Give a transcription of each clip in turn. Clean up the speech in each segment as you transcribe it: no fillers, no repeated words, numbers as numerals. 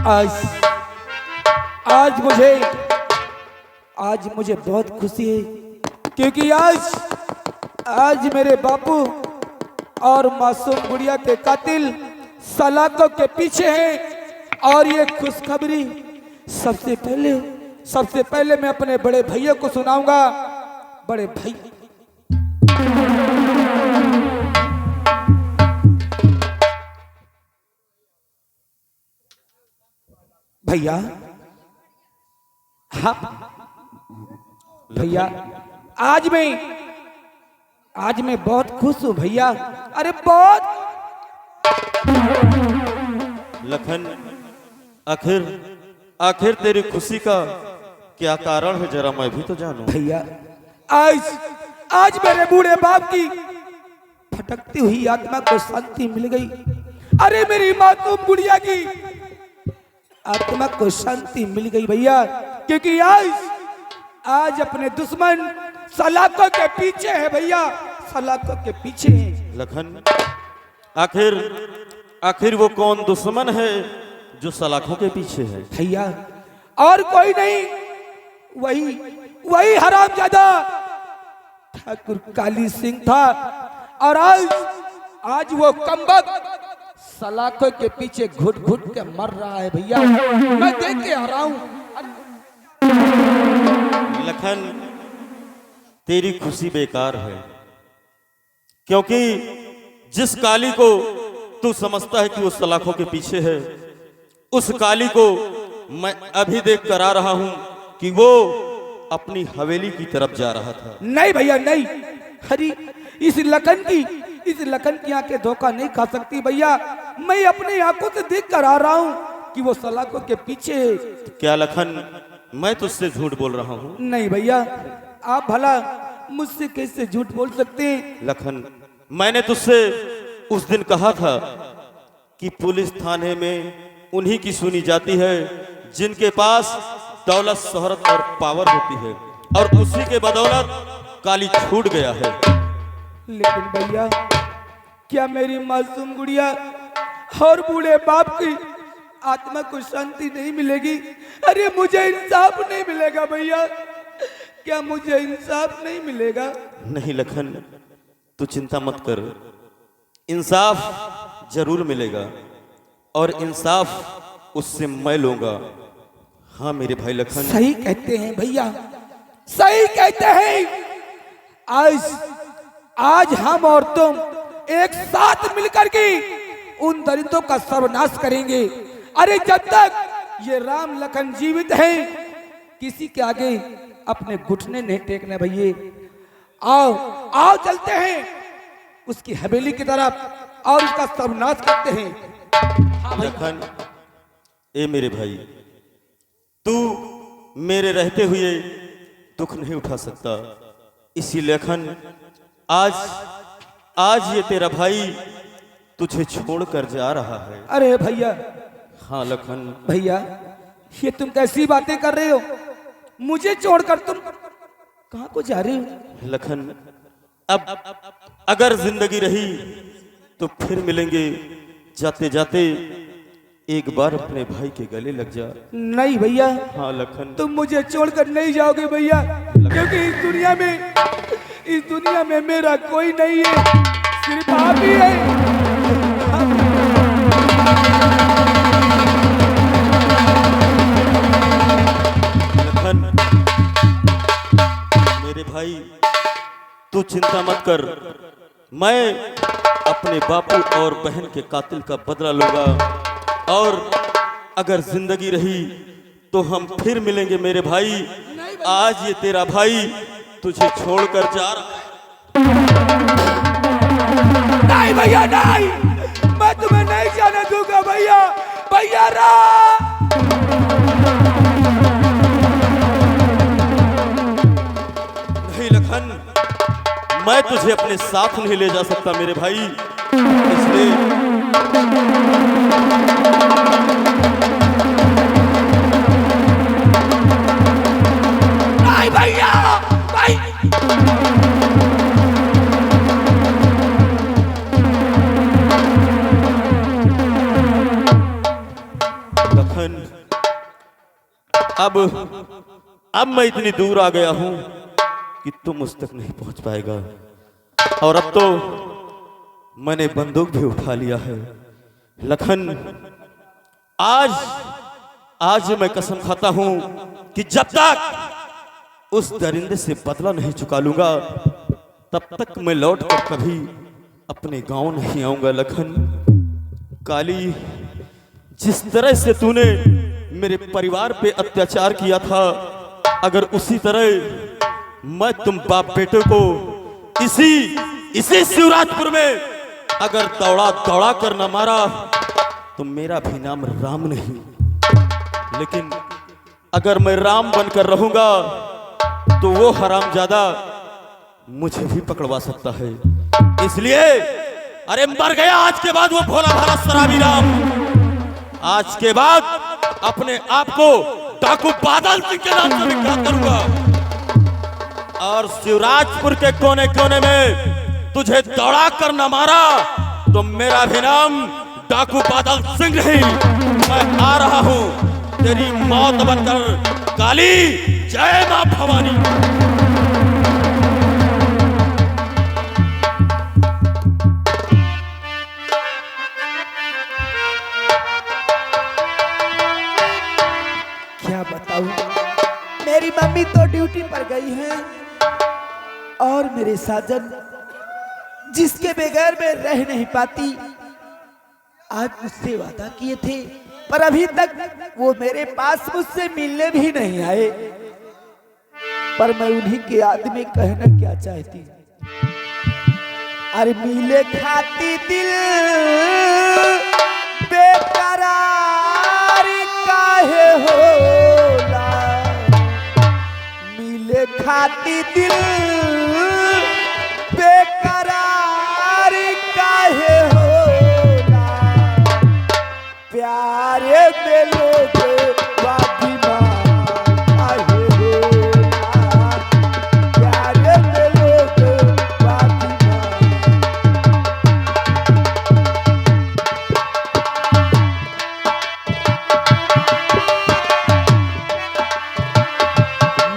आज आज मुझे आज मुझे बहुत खुशी है, क्योंकि आज मेरे बापू और मासूम गुड़िया के कातिल सलाखों के पीछे हैं। और ये खुशखबरी सबसे पहले मैं अपने बड़े भैया को सुनाऊंगा। बड़े भैया, हाँ भैया, आज मैं बहुत खुश हूँ भैया। अरे बहुत। लखन, आखिर तेरी खुशी का क्या कारण है, जरा मैं भी तो जानूं। भैया, आज मेरे बूढ़े बाप की भटकती हुई आत्मा को शांति मिल गई। अरे मेरी मासूम गुड़िया की आत्मा को शांति मिल गई भैया, क्योंकि आज अपने दुश्मन सलाखों के पीछे है भैया, सलाखों के पीछे है। लखन, आखिर वो कौन दुश्मन है जो सलाखों के पीछे है? भैया, और कोई नहीं, वही हरामजादा ठाकुर काली सिंह था। और आज वो कमबख्त सलाखों के पीछे घुट घुट के मर रहा है भैया, मैं देख के आ रहा हूं। लखन, तेरी खुशी बेकार है, क्योंकि जिस काली को तू समझता है कि वो सलाखों के पीछे है, उस काली को मैं अभी देख कर आ रहा हूं कि वो अपनी हवेली की तरफ जा रहा था। नहीं भैया नहीं, हरी इस लखन की आंखें धोखा नहीं खा सकती भैया। मैं अपनी आंखों से देख कर आ रहा हूँ कि वो सलाखों के पीछे है। क्या लखन, मैं तुझसे झूठ बोल रहा हूँ? नहीं भैया, आप भला मुझसे कैसे झूठ बोल सकते हैं? लखन, मैंने तुझसे उस दिन कहा था कि पुलिस थाने में उन्हीं की सुनी जाती है जिनके पास दौलत, शोहरत और पावर होती है, और उसी के बदौलत काली छूट गया है। लेकिन भैया, क्या मेरी मासूम गुड़िया और बूढ़े बाप की आत्मा को शांति नहीं मिलेगी? अरे मुझे इंसाफ नहीं मिलेगा भैया, क्या मुझे इंसाफ नहीं मिलेगा? नहीं लखन, तू चिंता मत कर, इंसाफ जरूर मिलेगा, और इंसाफ उससे मैं लूंगा। हाँ मेरे भाई लखन, सही कहते हैं भैया, सही कहते हैं। आज हम और तुम एक साथ मिलकर के उन दरिंदों का सर्वनाश करेंगे। अरे जब तक ये राम लखन जीवित हैं, किसी के आगे अपने घुटने नहीं टेकने भैया। आओ चलते हैं उसकी हवेली की तरफ और उसका सर्वनाश करते हैं। हाँ लखन, ए मेरे भाई, तू मेरे रहते हुए दुख नहीं उठा सकता, इसी लखन आज ये तेरा भाई तुझे छोड़कर जा रहा है। अरे भैया। हाँ लखन। भैया, ये तुम कैसी बातें कर रहे हो? मुझे छोड़कर तुम कहां को जा रहे हो? लखन, अब अगर जिंदगी रही तो फिर मिलेंगे, जाते जाते एक बार अपने भाई के गले लग जा। नहीं भैया। हाँ लखन, तुम मुझे छोड़कर नहीं जाओगे भैया, क्योंकि इस दुनिया में मेरा कोई नहीं है, सिर्फ आप ही है। लखन, मेरे भाई, तू चिंता मत कर, मैं अपने बापू और बहन के कातिल का बदला लूंगा, और अगर जिंदगी रही तो हम फिर मिलेंगे मेरे भाई। आज ये तेरा भाई तुझे छोड़कर जा रहा है। नहीं भैया नहीं, मैं तुम्हें नहीं जाने दूंगा भैया। भैया नहीं लखन, मैं तुझे अपने साथ नहीं ले जा सकता मेरे भाई, इसलिए नहीं भैया। भाई लखन, अब मैं इतनी दूर आ गया हूं कि तुम उस तक नहीं पहुंच पाएगा। और अब तो मैंने बंदूक भी उठा लिया है। लखन, आज मैं कसम खाता हूं कि जब तक उस दरिंदे से बदला नहीं चुका लूंगा, तब तक मैं लौट कर कभी अपने गांव नहीं आऊंगा। लखन, काली, जिस तरह से तूने मेरे परिवार पे अत्याचार किया था, अगर उसी तरह मैं तुम बाप बेटे को इसी शिवराजपुर में अगर दौड़ा कर न मारा तो मेरा भी नाम राम नहीं। लेकिन अगर मैं राम बनकर रहूंगा तो वो हरामजादा मुझे भी पकड़वा सकता है। इसलिए अरे मर गया आज के बाद वो भोला भाला शराबी राम। आज के बाद अपने आप को डाकू बादल सिंह के नाम से विख्यात करूंगा और शिवराजपुर के कोने कोने में तुझे दौड़ा कर न मारा तो मेरा भी नाम डाकू बादल सिंह नहीं। मैं आ रहा हूं तेरी मौत बनकर। काली, जय मां भवानी। क्या बताऊं, मेरी मम्मी तो ड्यूटी पर गई है और मेरे साजन जिसके बगैर मैं रह नहीं पाती, आज मुझसे वादा किए थे पर अभी तक वो मेरे पास मुझसे मिलने भी नहीं आए। पर मैं उन्हीं के याद में कहना क्या चाहती, अरे मिले खाती दिल बेकरार काहे होला, मिले खाती दिल बेकरार काहे होला, प्यारे में लोग वादिमान काहे होला, प्यारे में लोग वादिमान।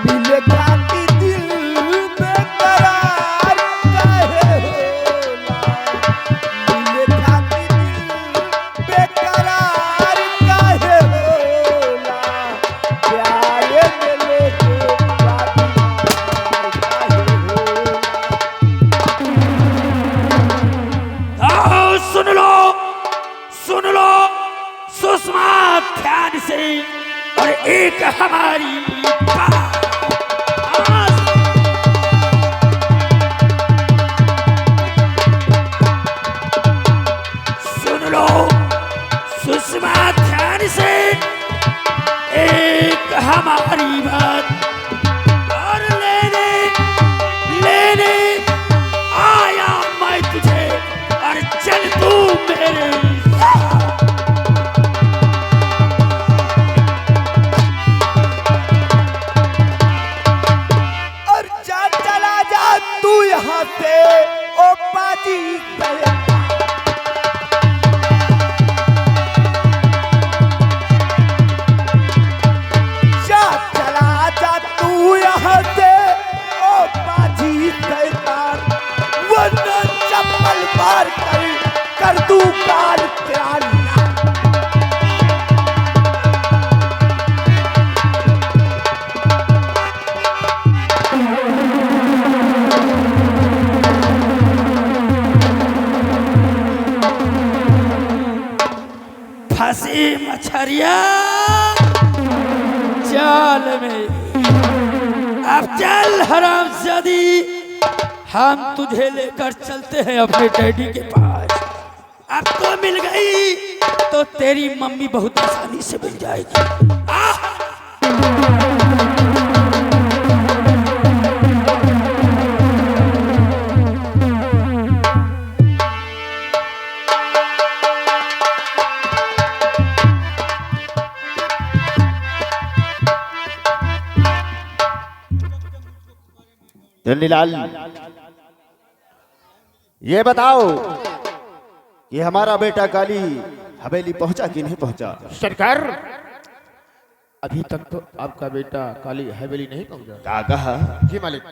मिले खाती दिल बेकरार काहे होला, मिले खाती दिल बेकरार काहे होला, प्यारे में लोग वादिमान काहे होला। आओ सुन लो सुषमा ध्यान से, और एक हमारी बात। सुन लो सुषमा ध्यान से, एक हमारी बात। और लेने आया मैं तुझे, और चल तू मेरे साथ। और चला जा तू यहाँ से ओ पाजी से। चला जा तू यहाँ से ओ पाजी शैतान, वरना चप्पल मार कर दूं काल तेरा नाम। फंसी मछरिया जाल में। अब चल हरामजादी, हम तुझे लेकर चलते हैं अपने डैडी के पास। अब तो मिल गई तो तेरी मम्मी बहुत आसानी से मिल जाएगी। चंडीलाल, ये बताओ कि हमारा बेटा काली हवेली पहुंचा कि नहीं पहुंचा? सरकार, अभी तक तो आपका बेटा काली हवेली नहीं पहुंचा। क्या कहा? जी मालिक।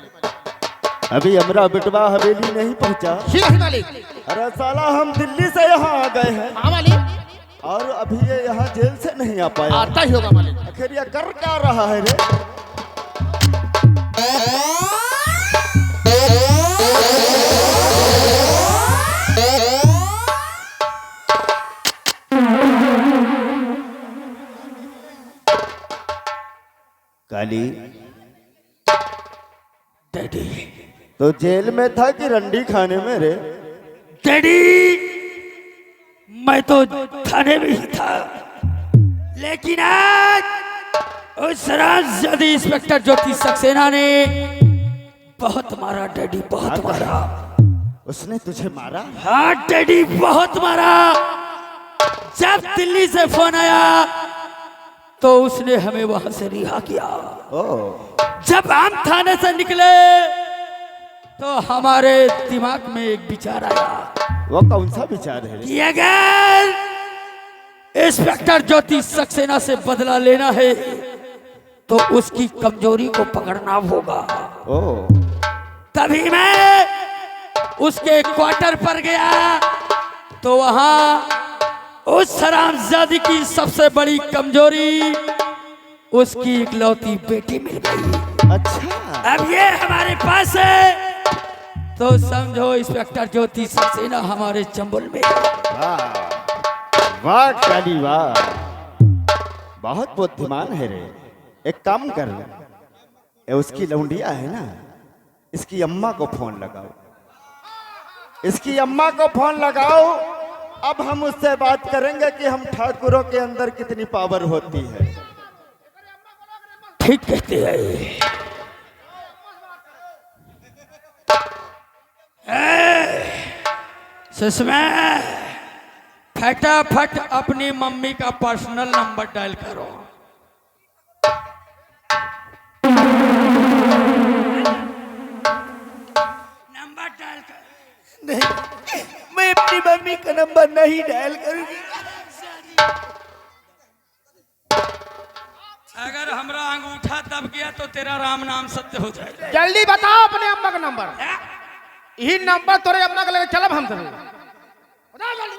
अभी हमारा बेटवा हवेली नहीं पहुंचा। जी नहीं मालिक। अरे साला हम दिल्ली से यहाँ आ गए हैं हाँ मालिक। और अभी ये यहाँ जेल से नहीं आ पाया। आता ही होगा मालिक। आखिर ये कर क्या रहा है रे? काली, डैडी तो जेल में था कि रंडी खाने में रे? डैडी मैं तो थाने में ही था, लेकिन आज उस राजजादी इंस्पेक्टर ज्योति सक्सेना ने बहुत मारा डैडी, बहुत मारा। उसने तुझे मारा? हाँ डैडी बहुत मारा। जब दिल्ली से फोन आया तो उसने हमें वहां से रिहा किया। जब हम थाने से निकले तो हमारे दिमाग में एक विचार आया। वो कौन सा विचार है? कि अगर इंस्पेक्टर ज्योति सक्सेना से बदला लेना है तो उसकी कमजोरी को पकड़ना होगा। तभी मैं उसके क्वार्टर पर गया तो वहां उस हरामजादी की सबसे बड़ी कमजोरी उसकी इकलौती बेटी मिल गई। अच्छा, अब ये हमारे पास है तो समझो इंस्पेक्टर ज्योति सक्सेना हमारे चंबुल में। वाह वाह काली वाह, बहुत बुद्धिमान है रे। एक काम कर, ये उसकी लौंडिया है ना, इसकी अम्मा को फोन लगाओ, इसकी अम्मा को फोन लगाओ। अब हम उससे बात करेंगे कि हम ठाकुरों के अंदर कितनी पावर होती है। ठीक कहते हैं। सुषमा फटाफट अपनी मम्मी का पर्सनल नंबर डायल करो। नंबर डायल कर। नहीं, मैं अपनी मम्मी का नंबर नहीं डायल करूंगी। अगर हमरा अंगूठा दब गया तो तेरा राम नाम सत्य हो जाएगा। जल्दी बताओ अपने अम्मा का नंबर। यही नंबर तोरे अम्मा के लेके चलब हम सभी। बताओ जल्दी।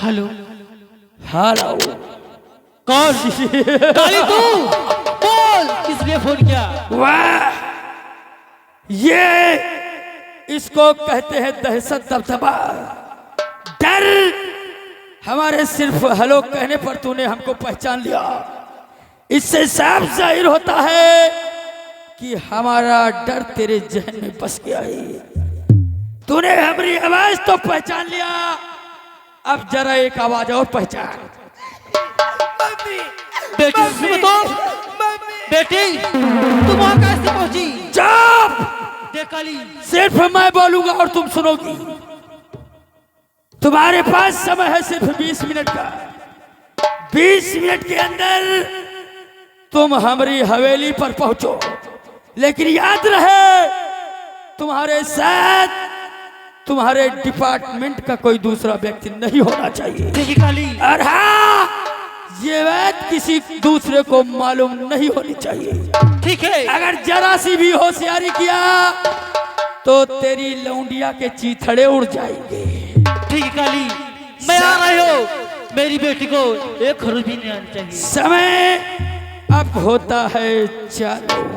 हेलो हेलो कौन? काली तू बोल, किस लिए फोन किया? वाह, ये इसको कहते हैं दहशत, दबदबा, डर। हमारे सिर्फ हेलो कहने पर तूने हमको पहचान लिया। इससे साफ जाहिर होता है कि हमारा डर तेरे जहन में बस गया है। तूने हमारी आवाज तो पहचान लिया, अब जरा एक आवाज और पहचान। बेटी सुनो तो, बेटी तुम वहां कैसे पहुंची? चुप! देख काली, सिर्फ मैं बोलूंगा और तुम सुनोगी। तुम्हारे पास समय है सिर्फ 20 मिनट का। 20 मिनट के अंदर तुम हमारी हवेली पर पहुंचो, लेकिन याद रहे तुम्हारे साथ तुम्हारे डिपार्टमेंट का कोई दूसरा व्यक्ति नहीं होना चाहिए। देखी काली, और हाँ, ये बात किसी दूसरे को मालूम नहीं होनी चाहिए। ठीक है। अगर जरा सी भी होशियारी किया तो तेरी लौंडिया के चीथड़े उड़ जाएंगे। ठीक है काली, मैं आ रही हूँ। मेरी बेटी को एक खरोच भी नहीं आनी चाहिए। समय अब होता है चालू।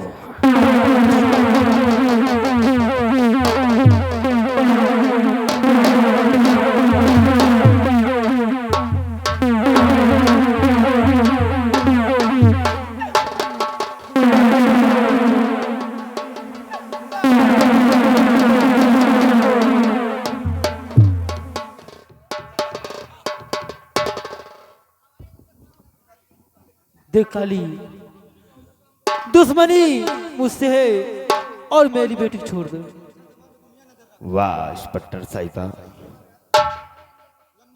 देख काली, दुश्मनी मुझसे है और मेरी बेटी को छोड़ दो। वाह इंस्पेक्टर साहिबा,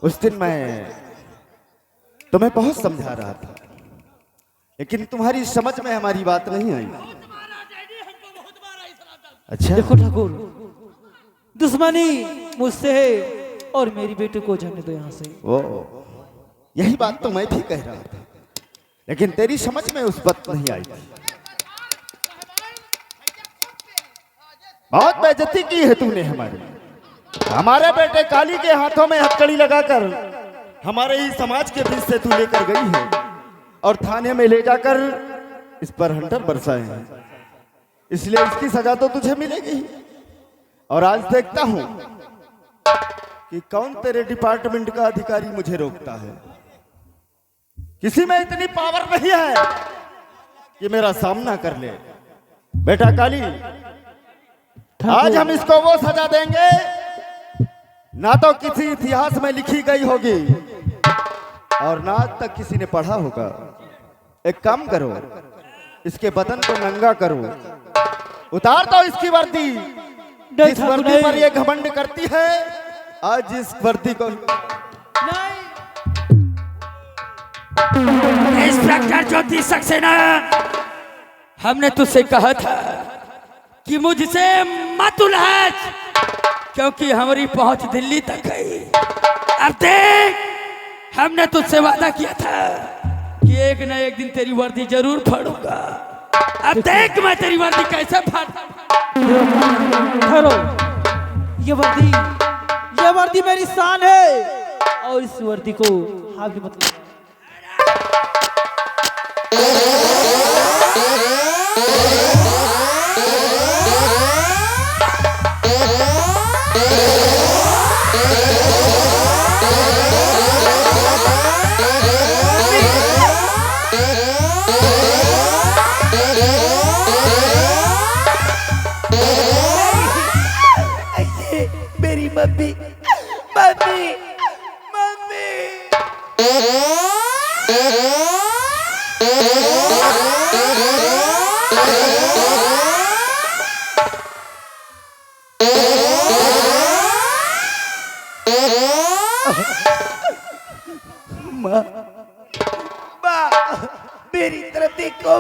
उस दिन मैं तुम्हें बहुत समझा रहा था, लेकिन तुम्हारी समझ में हमारी बात नहीं आई। अच्छा, देखो ठाकुर, दुश्मनी मुझसे है और मेरी बेटी को जाने दो यहाँ से। ओ, यही बात तो मैं भी कह रहा था, लेकिन तेरी समझ में उस वक्त नहीं आई थी। बहुत बेइज्जती की है तूने हमारे बेटे काली के हाथों में हथकड़ी लगाकर हमारे ही समाज के बीच से तू लेकर गई है और थाने में ले जाकर इस पर हंटर बरसाए हैं, इसलिए इसकी सजा तो तुझे मिलेगी। और आज देखता हूं कि कौन तेरे डिपार्टमेंट का अधिकारी मुझे रोकता है। किसी में इतनी पावर नहीं है कि मेरा सामना कर ले। बेटा काली, आज हम इसको वो सजा देंगे ना तो किसी इतिहास में लिखी गई होगी और ना आज तक किसी ने पढ़ा होगा। एक काम करो, इसके बदन को नंगा करो, उतार दो इसकी वर्दी। जिस वर्दी पर ये घमंड करती है, आज इस वर्दी को इंस्पेक्टर ज्योति सक्सेना, हमने तुझसे कहा था कि मुझसे मत उलझ, क्योंकि हमारी पहुंच दिल्ली तक गई। अब देख, हमने तुझसे वादा किया था कि एक न एक दिन तेरी वर्दी जरूर फाड़ूंगा। अब देख मैं तेरी वर्दी कैसे फाड़ता। ठहरो, ये वर्दी मेरी शान है और इस वर्दी को हाथ भी मत लगाओ। मेरी मम्मी मम्मी मम्मी माँ, मेरी तरफ देखो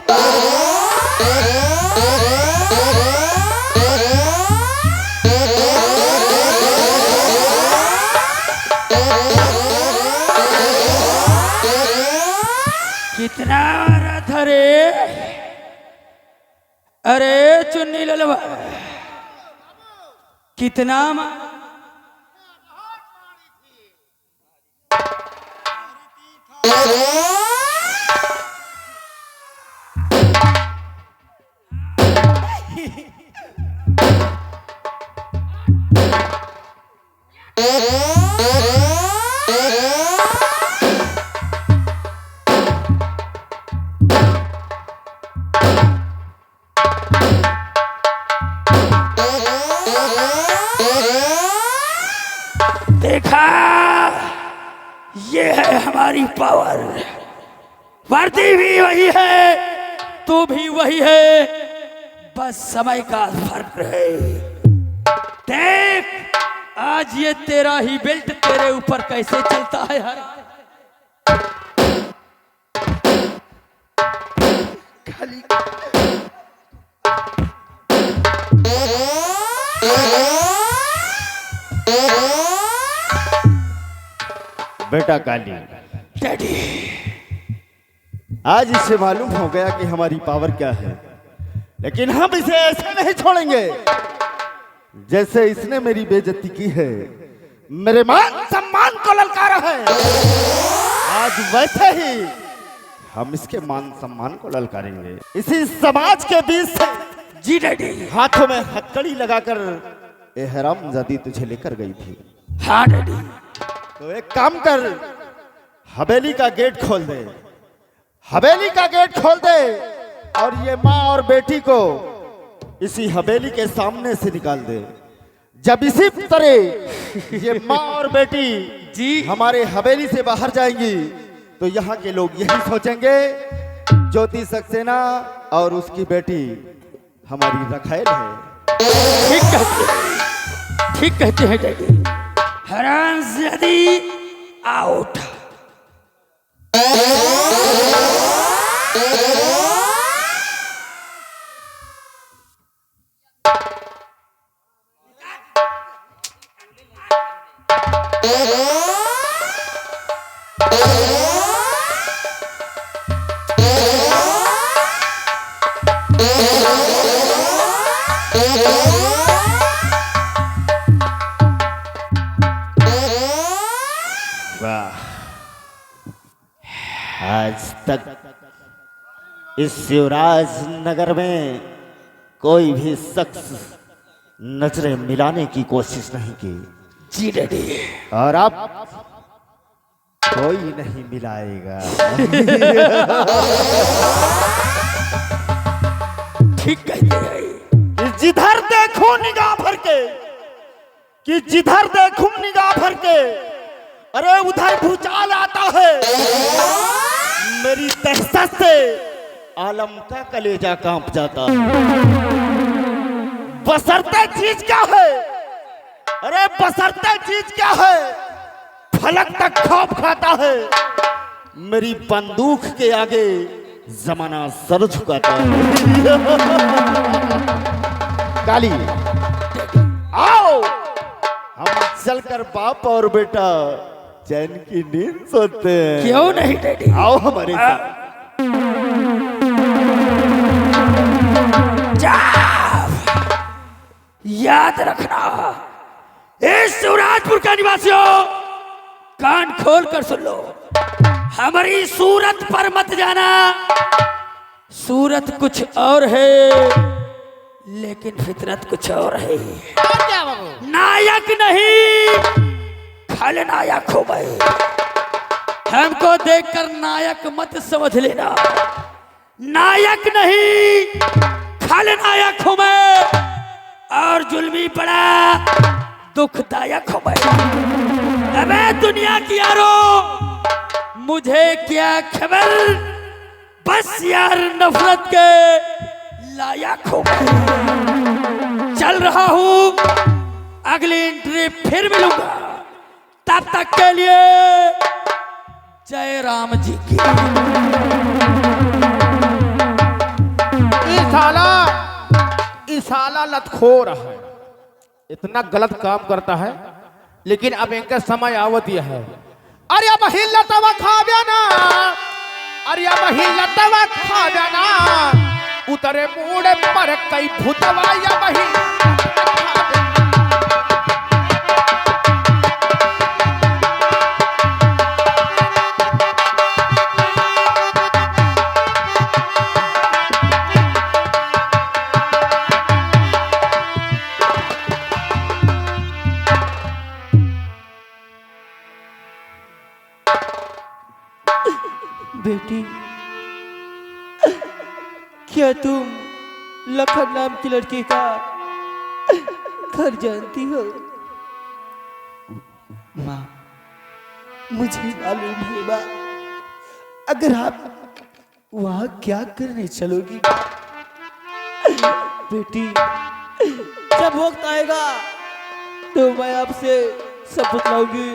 कितना मारा था रे। अरे चुन्नी ललवा, कितना मारा। देखा, ये है हमारी पावर। वर्दी भी वही है, तू भी वही है, बस समय का फर्क है। देख, आज ये तेरा ही बेल्ट तेरे ऊपर कैसे चलता है। हर खाली बेटा काली, डैडी, आज इससे मालूम हो गया कि हमारी पावर क्या है, लेकिन हम इसे ऐसे नहीं छोड़ेंगे। जैसे इसने मेरी बेइज्जती की है, मेरे मान सम्मान को ललकारा है, आज वैसे ही हम इसके मान सम्मान को ललकारेंगे। इसी समाज के बीच से जी डैडी। हाथों में हथकड़ी लगाकर ये हरामजादी तुझे लेकर गई थी। हाँ डैडी। तो एक काम कर, हवेली का गेट खोल दे, हवेली का गेट खोल दे और ये माँ और बेटी को इसी हवेली के सामने से निकाल दे। जब इसी तरह ये माँ और बेटी जी हमारे हवेली से बाहर जाएंगी तो यहाँ के लोग यही सोचेंगे ज्योति सक्सेना और उसकी बेटी हमारी रखैल है। ठीक कहते हैं डैडी। हरामजादी आउट। आज तक इस शिवराज नगर में कोई भी शख्स नजरें मिलाने की कोशिश नहीं की। जी डैडी। और अब कोई नहीं मिलाएगा। ठीक कहते हैं। कि जिधर देखो निगाह भर के, कि जिधर देखूं निगाह भर के, अरे उधर भूचाल आता है। मेरी दहशत से आलम का कलेजा कांप जाता है। बसरते चीज क्या है? अरे बसरते चीज क्या है? फलक तक खौफ खाता है। मेरी बंदूक के आगे जमाना सर झुकाता है। काली, आओ हम चलकर बाप और बेटा चैन की नींद सोते हैं। क्यों नहीं डैडी? आओ हमारे साथ। याद रखना, इस शिवराजपुर का निवासियों कान खोल कर सुन लो। हमारी सूरत पर मत जाना। सूरत कुछ और है, लेकिन फितरत कुछ और है। क्या बाबू? नायक नहीं, खलनायक हो गए। हमको देखकर नायक मत समझ लेना। नायक नहीं, खलनायक हूं मैं। और जुल्मी पड़ा दुखदायक हो गया। अबे दुनिया की यारो, मुझे क्या खबर, बस यार नफरत के लायक हो गए। चल रहा हूं, अगली एंट्री फिर मिलूंगा। तब तक के लिए जय राम जी की। ये साला लतखोर है, इतना गलत काम करता है, लेकिन अब इनका समय आवत यह है। अरे अब हिलतवा खाव्या ना, अरे अब हिलतवा खाव्या ना, उतरे मूड पर कई भूतवा या बही। बेटी, क्या तुम लखन नाम की लड़की का घर जानती हो? माँ, मुझे मालूम है माँ। अगर आप वहां क्या करने चलोगी बेटी, जब वक्त आएगा तो मैं आपसे सब बतलाऊंगी।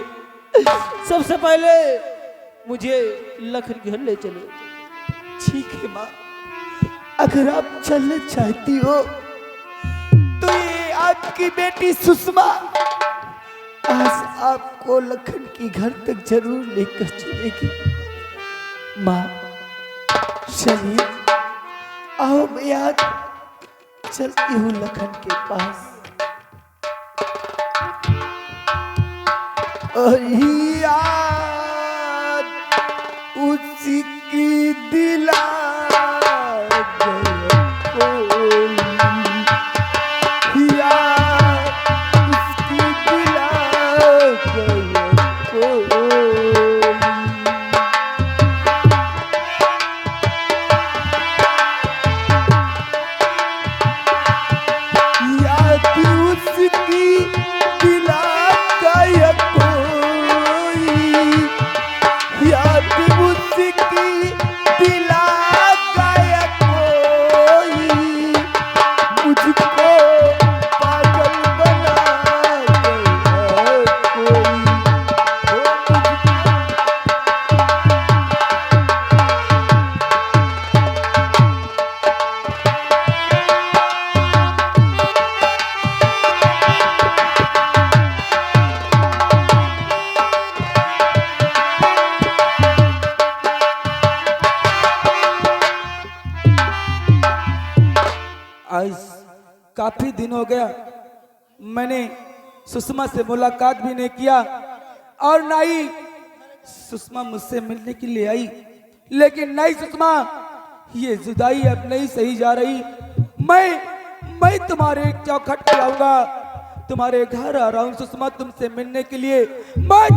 सबसे पहले मुझे लखन घर ले चलो। ठीक है माँ, अगर आप चलना चाहती हो तो ये आपकी बेटी सुषमा आज आपको लखन की घर तक जरूर लेकर चलेगी। माँ चलिए, आओ मैं आज चलती हूँ लखन के पास। और याद उसी की दिला आज काफी दिन हो गया, मैंने सुषमा से मुलाकात भी नहीं किया और ना ही सुषमा मुझसे मिलने के लिए आई। लेकिन नहीं सुषमा, ये जुदाई अब नहीं सही जा रही। मैं तुम्हारे एक चौखट पे आऊंगा, तुम्हारे घर आ रहा हूं सुषमा तुमसे मिलने के लिए। मैं